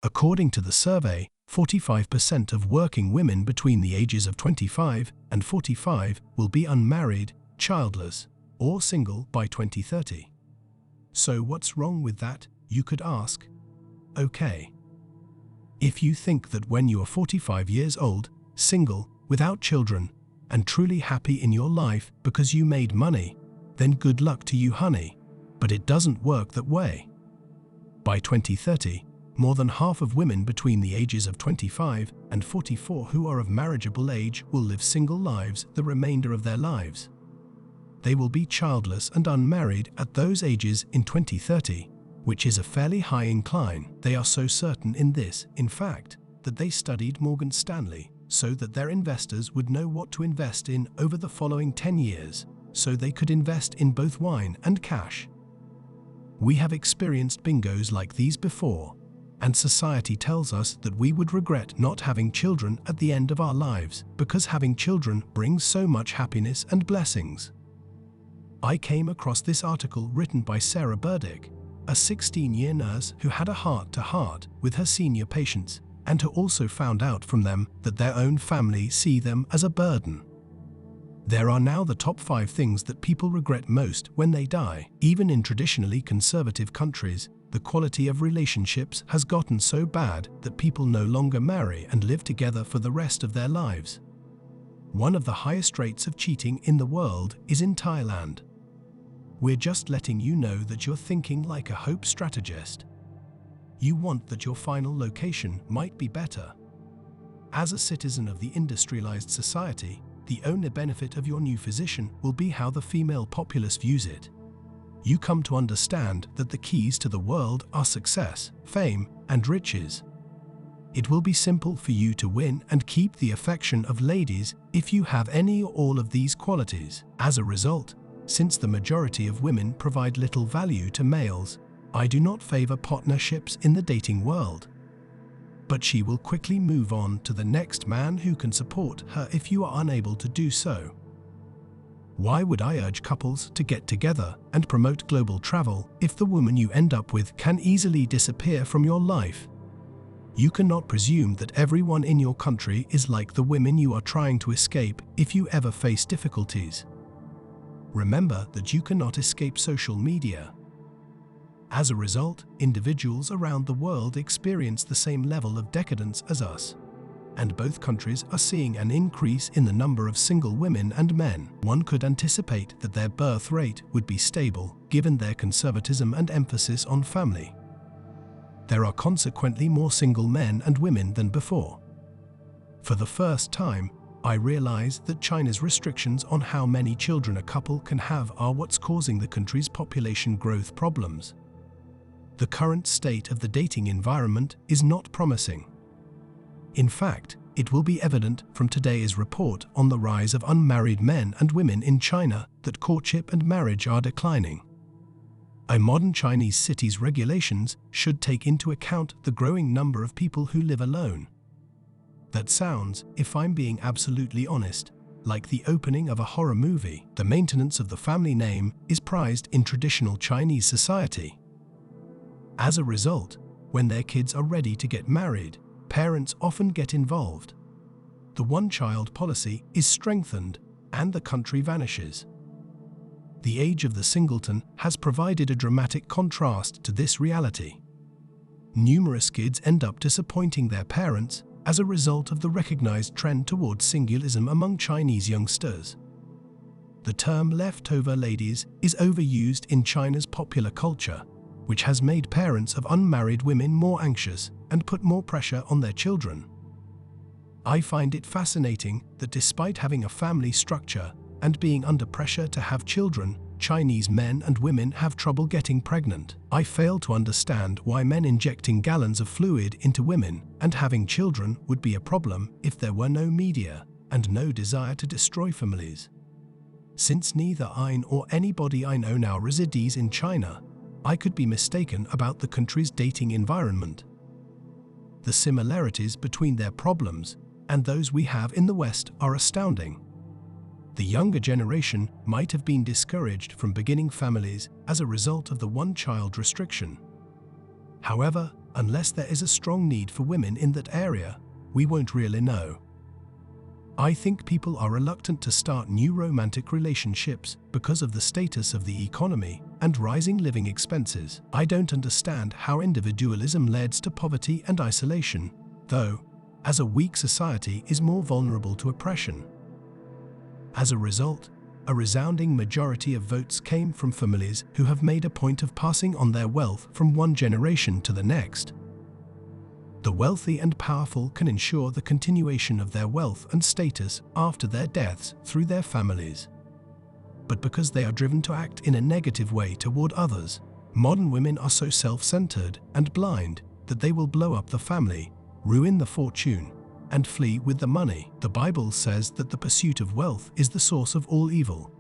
According to the survey, 45% of working women between the ages of 25 and 45 will be unmarried, childless, or single by 2030. So what's wrong with that, you could ask? Okay. If you think that when you are 45 years old, single, without children, and truly happy in your life because you made money, then good luck to you, honey. But it doesn't work that way. By 2030, more than half of women between the ages of 25 and 44 who are of marriageable age will live single lives the remainder of their lives. They will be childless and unmarried at those ages in 2030, which is a fairly high incline. They are so certain in this, in fact, that they studied Morgan Stanley so that their investors would know what to invest in over the following 10 years, so they could invest in both wine and cash. We have experienced bingos like these before, and society tells us that we would regret not having children at the end of our lives because having children brings so much happiness and blessings. I came across this article written by Sarah Burdick, a 16-year nurse who had a heart-to-heart with her senior patients and who also found out from them that their own family see them as a burden. There are now the top 5 things that people regret most when they die. Even in traditionally conservative countries, the quality of relationships has gotten so bad that people no longer marry and live together for the rest of their lives. One of the highest rates of cheating in the world is in Thailand. We're just letting you know that you're thinking like a hope strategist. You want that your final location might be better. As a citizen of the industrialized society, the only benefit of your new physician will be how the female populace views it. You come to understand that the keys to the world are success, fame, and riches. It will be simple for you to win and keep the affection of ladies if you have any or all of these qualities. As a result, since the majority of women provide little value to males, I do not favor partnerships in the dating world. But she will quickly move on to the next man who can support her if you are unable to do so. Why would I urge couples to get together and promote global travel if the woman you end up with can easily disappear from your life? You cannot presume that everyone in your country is like the women you are trying to escape if you ever face difficulties. Remember that you cannot escape social media. As a result, individuals around the world experience the same level of decadence as us. And both countries are seeing an increase in the number of single women and men. One could anticipate that their birth rate would be stable, given their conservatism and emphasis on family. There are consequently more single men and women than before. For the first time, I realize that China's restrictions on how many children a couple can have are what's causing the country's population growth problems. The current state of the dating environment is not promising. In fact, it will be evident from today's report on the rise of unmarried men and women in China that courtship and marriage are declining. A modern Chinese city's regulations should take into account the growing number of people who live alone. That sounds, if I'm being absolutely honest, like the opening of a horror movie. The maintenance of the family name is prized in traditional Chinese society. As a result, when their kids are ready to get married, parents often get involved. The one-child policy is strengthened, and the country vanishes. The age of the singleton has provided a dramatic contrast to this reality. Numerous kids end up disappointing their parents as a result of the recognized trend towards singularism among Chinese youngsters. The term leftover ladies is overused in China's popular culture, which has made parents of unmarried women more anxious and put more pressure on their children. I find it fascinating that despite having a family structure and being under pressure to have children, Chinese men and women have trouble getting pregnant. I fail to understand why men injecting gallons of fluid into women and having children would be a problem if there were no media and no desire to destroy families. Since neither I nor anybody I know now resides in China, I could be mistaken about the country's dating environment. The similarities between their problems and those we have in the West are astounding. The younger generation might have been discouraged from beginning families as a result of the one-child restriction. However, Unless there is a strong need for women in that area, we won't really know. I think people are reluctant to start new romantic relationships because of the status of the economy and rising living expenses. I don't understand how individualism leads to poverty and isolation, though, as a weak society is more vulnerable to oppression. As a result, a resounding majority of votes came from families who have made a point of passing on their wealth from one generation to the next. The wealthy and powerful can ensure the continuation of their wealth and status after their deaths through their families. But because they are driven to act in a negative way toward others, modern women are so self-centered and blind that they will blow up the family, ruin the fortune, and flee with the money. The Bible says that the pursuit of wealth is the source of all evil.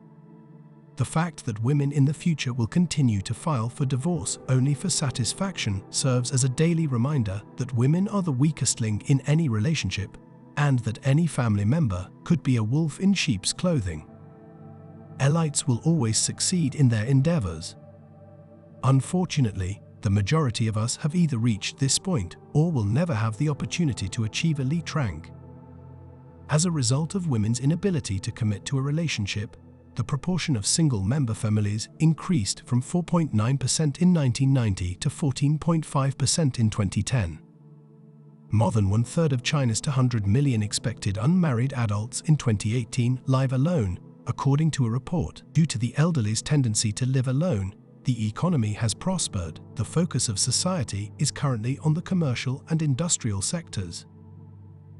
The fact that women in the future will continue to file for divorce only for satisfaction serves as a daily reminder that women are the weakest link in any relationship, and that any family member could be a wolf in sheep's clothing. Elites will always succeed in their endeavors. Unfortunately, the majority of us have either reached this point or will never have the opportunity to achieve elite rank. As a result of women's inability to commit to a relationship, the proportion of single-member families increased from 4.9% in 1990 to 14.5% in 2010. More than one-third of China's 200 million expected unmarried adults in 2018 live alone, according to a report. Due to the elderly's tendency to live alone, the economy has prospered. The focus of society is currently on the commercial and industrial sectors.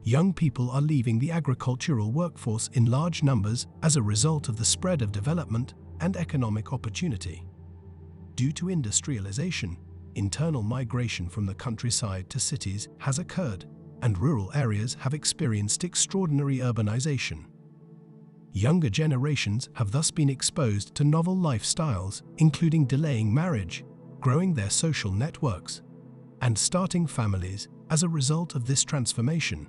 Young people are leaving the agricultural workforce in large numbers as a result of the spread of development and economic opportunity. Due to industrialization, internal migration from the countryside to cities has occurred, and rural areas have experienced extraordinary urbanization. Younger generations have thus been exposed to novel lifestyles, including delaying marriage, growing their social networks, and starting families as a result of this transformation.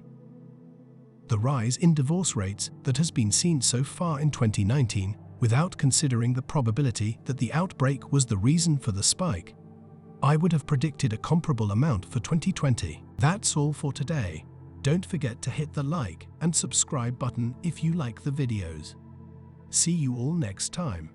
The rise in divorce rates that has been seen so far in 2019, without considering the probability that the outbreak was the reason for the spike, I would have predicted a comparable amount for 2020. That's all for today. Don't forget to hit the like and subscribe button if you like the videos. See you all next time.